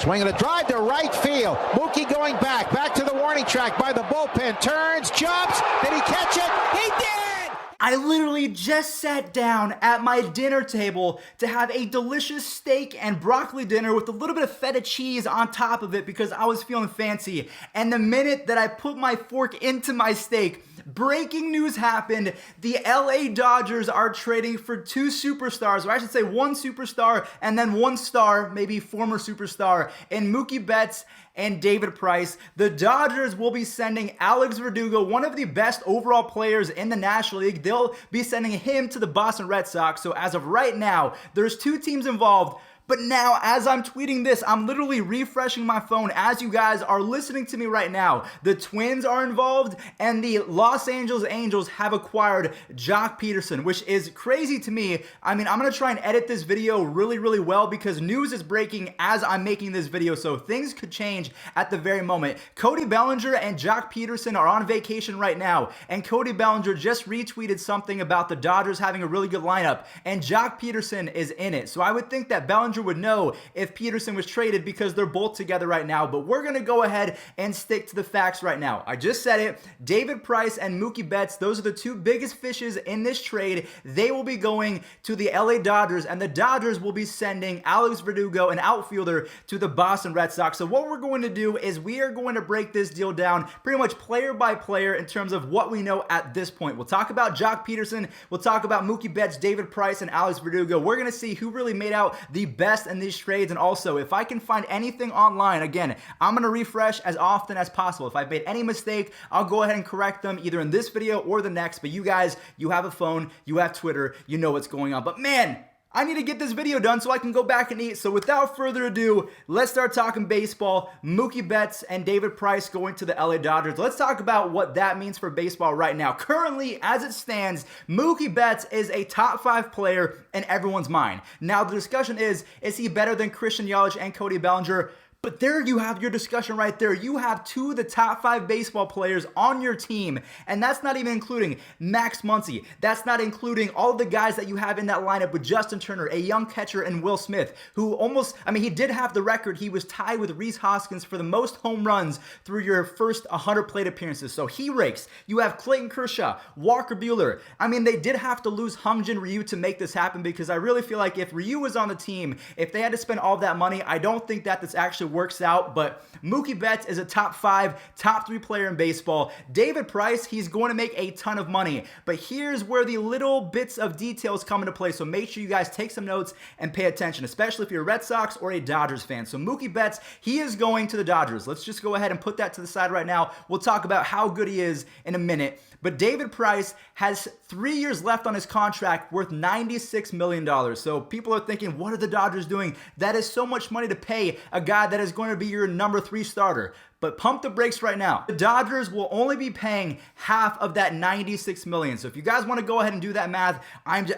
Swinging a drive to right field. Mookie going back to the warning track by the bullpen. Turns, jumps. Did he catch it? He did! I literally just sat down at my dinner table to have a delicious steak and broccoli dinner with a little bit of feta cheese on top of it because I was feeling fancy. And the minute that I put my fork into my steak, breaking news happened. The LA Dodgers are trading for two superstars, or I should say one superstar and then one star, maybe former superstar, in Mookie Betts and David Price. The Dodgers will be sending Alex Verdugo, one of the best overall players in the National League. They'll be sending him to the Boston Red Sox. So as of right now, there's two teams involved. But now, as I'm tweeting this, I'm literally refreshing my phone as you guys are listening to me right now. The Twins are involved, and the Los Angeles Angels have acquired Joc Pederson, which is crazy to me. I mean, I'm going to try and edit this video really well because news is breaking as I'm making this video, so things could change at the very moment. Cody Bellinger and Joc Pederson are on vacation right now, and Cody Bellinger just retweeted something about the Dodgers having a really good lineup, and Joc Pederson is in it. So I would think that Bellinger would know if Pederson was traded because they're both together right now, but we're going to go ahead and stick to the facts right now. I just said it. David Price and Mookie Betts, those are the two biggest fishes in this trade. They will be going to the LA Dodgers, and the Dodgers will be sending Alex Verdugo, an outfielder, to the Boston Red Sox. So what we're going to do is we are going to break this deal down pretty much player by player in terms of what we know at this point. We'll talk about Joc Pederson. We'll talk about Mookie Betts, David Price, and Alex Verdugo. We're going to see who really made out the best in these trades, and also if I can find anything online, again, I'm going to refresh as often as possible. If I've made any mistake, I'll go ahead and correct them either in this video or the next, but you guys, you have a phone, you have Twitter, you know what's going on. But man, I need to get this video done so I can go back and eat. So without further ado, let's start talking baseball. Mookie Betts and David Price going to the LA Dodgers. Let's talk about what that means for baseball right now. Currently, as it stands, Mookie Betts is a top 5 player in everyone's mind. Now, the discussion is he better than Christian Yelich and Cody Bellinger? But there you have your discussion right there. You have two of the top 5 baseball players on your team, and that's not even including Max Muncy. That's not including all of the guys that you have in that lineup with Justin Turner, a young catcher, and Will Smith, who almost, I mean, he did have the record. He was tied with Rhys Hoskins for the most home runs through your first 100 plate appearances. So he rakes. You have Clayton Kershaw, Walker Buehler. I mean, they did have to lose Hyun-Jin Ryu to make this happen because I really feel like if Ryu was on the team, if they had to spend all that money, I don't think that this actually works out. But Mookie Betts is a top 5, top 3 player in baseball. David Price, he's going to make a ton of money. But here's where the little bits of details come into play. So make sure you guys take some notes and pay attention, especially if you're a Red Sox or a Dodgers fan. So Mookie Betts, he is going to the Dodgers. Let's just go ahead and put that to the side right now. We'll talk about how good he is in a minute. But David Price has 3 years left on his contract worth $96 million. So people are thinking, what are the Dodgers doing? That is so much money to pay a guy that is going to be your number 3 starter. But pump the brakes right now. The Dodgers will only be paying half of that $96 million. So if you guys want to go ahead and do that math,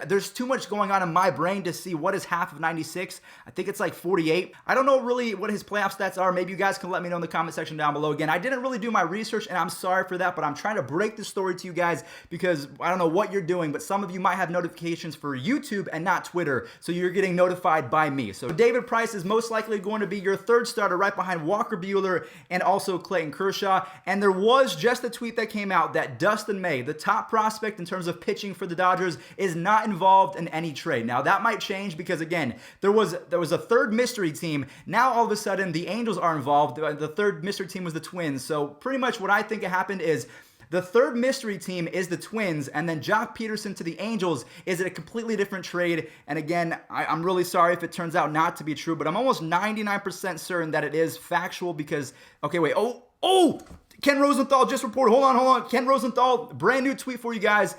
there's too much going on in my brain to see what is half of 96. I think it's like 48. I don't know really what his playoff stats are. Maybe you guys can let me know in the comment section down below. Again, I didn't really do my research, and I'm sorry for that, but I'm trying to break the story to you guys because I don't know what you're doing, but some of you might have notifications for YouTube and not Twitter, so you're getting notified by me. So David Price is most likely going to be your 3rd starter right behind Walker Buehler and also Clayton Kershaw. And there was just a tweet that came out that Dustin May, the top prospect in terms of pitching for the Dodgers, is not involved in any trade. Now that might change because again, there was a 3rd mystery team. Now all of a sudden the Angels are involved. The 3rd mystery team was the Twins. So pretty much what I think happened is the 3rd mystery team is the Twins, and then Joc Pederson to the Angels is a completely different trade. And again, I'm really sorry if it turns out not to be true, but I'm almost 99% certain that it is factual because, okay, wait, oh, Ken Rosenthal just reported, hold on. Ken Rosenthal, brand new tweet for you guys.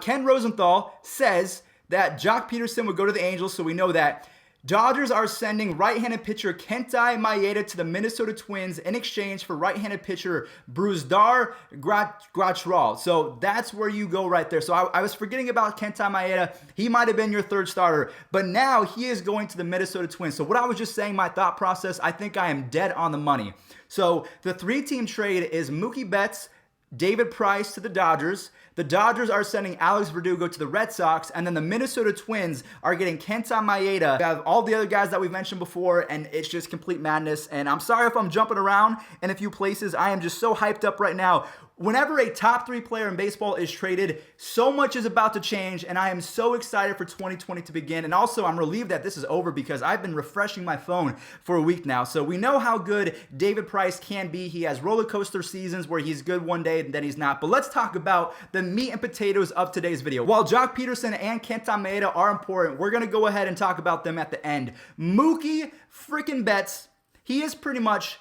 Ken Rosenthal says that Joc Pederson would go to the Angels, so we know that. Dodgers are sending right-handed pitcher Kenta Maeda to the Minnesota Twins in exchange for right-handed pitcher Brusdar Graterol. So that's where you go right there. So I was forgetting about Kenta Maeda. He might have been your 3rd starter, but now he is going to the Minnesota Twins. So what I was just saying, my thought process, I think I am dead on the money. So the 3-team trade is Mookie Betts, David Price to the Dodgers. The Dodgers are sending Alex Verdugo to the Red Sox, and then the Minnesota Twins are getting Kenta Maeda. We have all the other guys that we've mentioned before, and it's just complete madness. And I'm sorry if I'm jumping around in a few places. I am just so hyped up right now. Whenever a top 3 player in baseball is traded, so much is about to change, and I am so excited for 2020 to begin. And also, I'm relieved that this is over because I've been refreshing my phone for a week now. So we know how good David Price can be. He has roller coaster seasons where he's good one day and then he's not. But let's talk about the meat and potatoes of today's video. While Joc Pederson and Kenta Maeda are important, we're going to go ahead and talk about them at the end. Mookie freaking Betts, he is pretty much...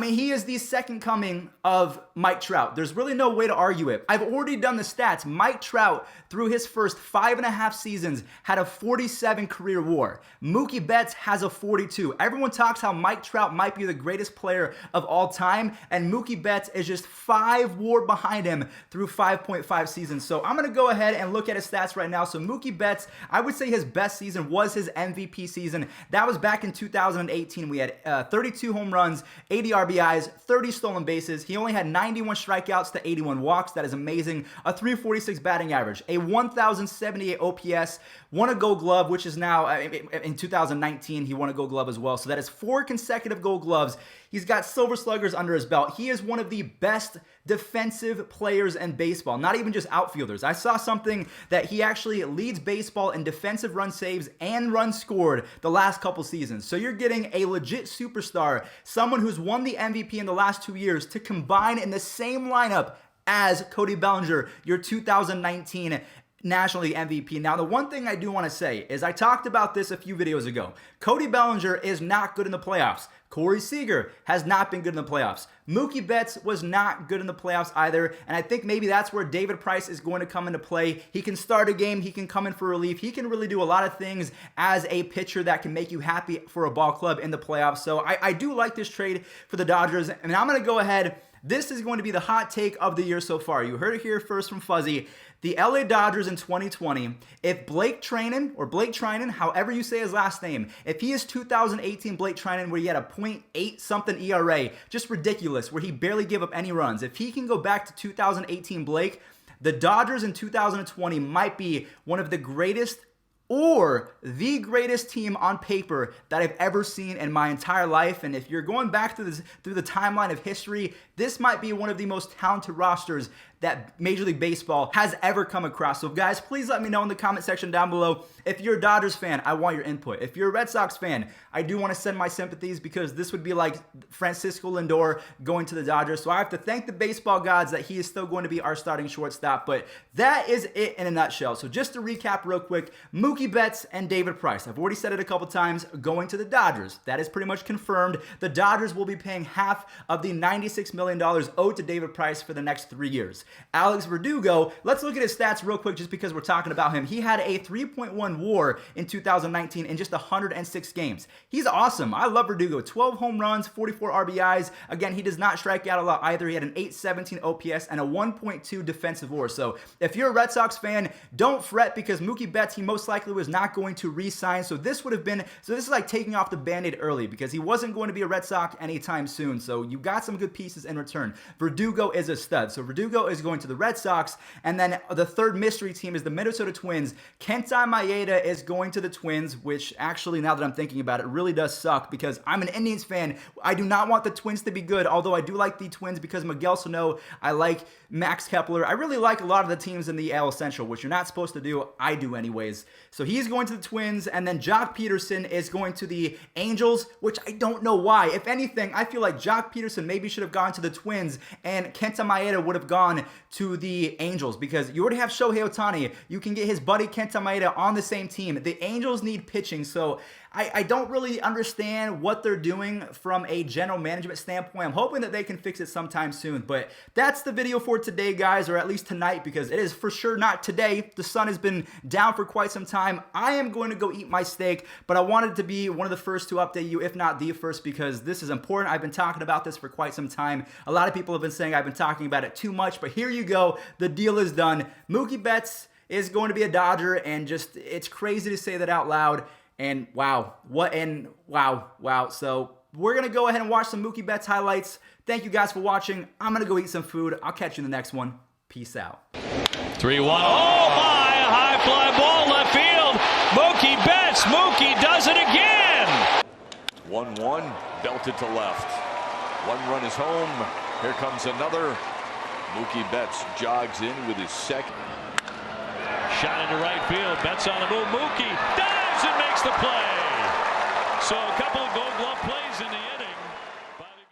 he is the second coming of Mike Trout. There's really no way to argue it. I've already done the stats. Mike Trout, through his first 5.5 seasons, had a 47 career WAR. Mookie Betts has a 42. Everyone talks how Mike Trout might be the greatest player of all time, and Mookie Betts is just 5 WAR behind him through 5.5 seasons. So I'm going to go ahead and look at his stats right now. So Mookie Betts, I would say his best season was his MVP season. That was back in 2018. We had 32 home runs, 80 RBIs, 30 stolen bases. He only had 91 strikeouts to 81 walks. That is amazing. A 346 batting average, a 1,078 OPS, won a Gold Glove, which is now, in 2019, he won a Gold Glove as well. So that is 4 consecutive Gold Gloves. He's got Silver Sluggers under his belt. He is one of the best defensive players in baseball, not even just outfielders. I saw something that he actually leads baseball in defensive run saves and runs scored the last couple seasons. So you're getting a legit superstar, someone who's won the MVP in the last 2 years, to combine in the same lineup as Cody Bellinger, your 2019 National League MVP. Now, the one thing I do want to say is I talked about this a few videos ago. Cody Bellinger is not good in the playoffs. Corey Seager has not been good in the playoffs. Mookie Betts was not good in the playoffs either, and I think maybe that's where David Price is going to come into play. He can start a game, he can come in for relief, he can really do a lot of things as a pitcher that can make you happy for a ball club in the playoffs. So I do like this trade for the Dodgers, and I'm going to go ahead. This is going to be the hot take of the year so far. You heard it here first from Fuzzy. The LA Dodgers in 2020, if Blake Treinen, however you say his last name, if he is 2018 Blake Treinen where he had a .8 something ERA, just ridiculous, where he barely gave up any runs. If he can go back to 2018 Blake, the Dodgers in 2020 might be one of the greatest or the greatest team on paper that I've ever seen in my entire life. And if you're going back through the timeline of history, this might be one of the most talented rosters that Major League Baseball has ever come across. So guys, please let me know in the comment section down below. If you're a Dodgers fan, I want your input. If you're a Red Sox fan, I do want to send my sympathies because this would be like Francisco Lindor going to the Dodgers. So I have to thank the baseball gods that he is still going to be our starting shortstop. But that is it in a nutshell. So just to recap real quick, Mookie Betts and David Price. I've already said it a couple times, going to the Dodgers. That is pretty much confirmed. The Dodgers will be paying half of the $96 million owed to David Price for the next 3 years. Alex Verdugo, let's look at his stats real quick just because we're talking about him. He had a 3.1 WAR in 2019 in just 106 games. He's awesome. I love Verdugo. 12 home runs, 44 RBIs. Again, he does not strike out a lot either. He had an 817 OPS and a 1.2 defensive WAR. So if you're a Red Sox fan, don't fret because Mookie Betts, he most likely was not going to re-sign. So this is like taking off the Band-Aid early because he wasn't going to be a Red Sox anytime soon. So you got some good pieces in return. Verdugo is a stud. So Verdugo is going to the Red Sox, and then the third mystery team is the Minnesota Twins. Kenta Maeda is going to the Twins, which actually, now that I'm thinking about it, really does suck because I'm an Indians fan. I do not want the Twins to be good, although I do like the Twins because Miguel Sano, I like Max Kepler. I really like a lot of the teams in the AL Central, which you're not supposed to do. I do anyways. So he's going to the Twins, and then Joc Pederson is going to the Angels, which I don't know why. If anything, I feel like Joc Pederson maybe should have gone to the Twins, and Kenta Maeda would have gone to the Angels because you already have Shohei Ohtani. You can get his buddy Kenta Maeda on the same team. The Angels need pitching, so I don't really understand what they're doing from a general management standpoint. I'm hoping that they can fix it sometime soon, but that's the video for today, guys, or at least tonight, because it is for sure not today. The sun has been down for quite some time. I am going to go eat my steak, but I wanted to be one of the first to update you, if not the first, because this is important. I've been talking about this for quite some time. A lot of people have been saying I've been talking about it too much, but here you go. The deal is done. Mookie Betts is going to be a Dodger, and just, it's crazy to say that out loud. And wow. So we're going to go ahead and watch some Mookie Betts highlights. Thank you guys for watching. I'm going to go eat some food. I'll catch you in the next one. Peace out. 3-1. Oh my, a high fly ball left field. Mookie Betts. Mookie does it again. 1-1, belted to left. One run is home. Here comes another. Mookie Betts jogs in with his second. Shot into right field. Betts on the move. Mookie dives and makes the play. So a couple of Gold Glove plays in the inning.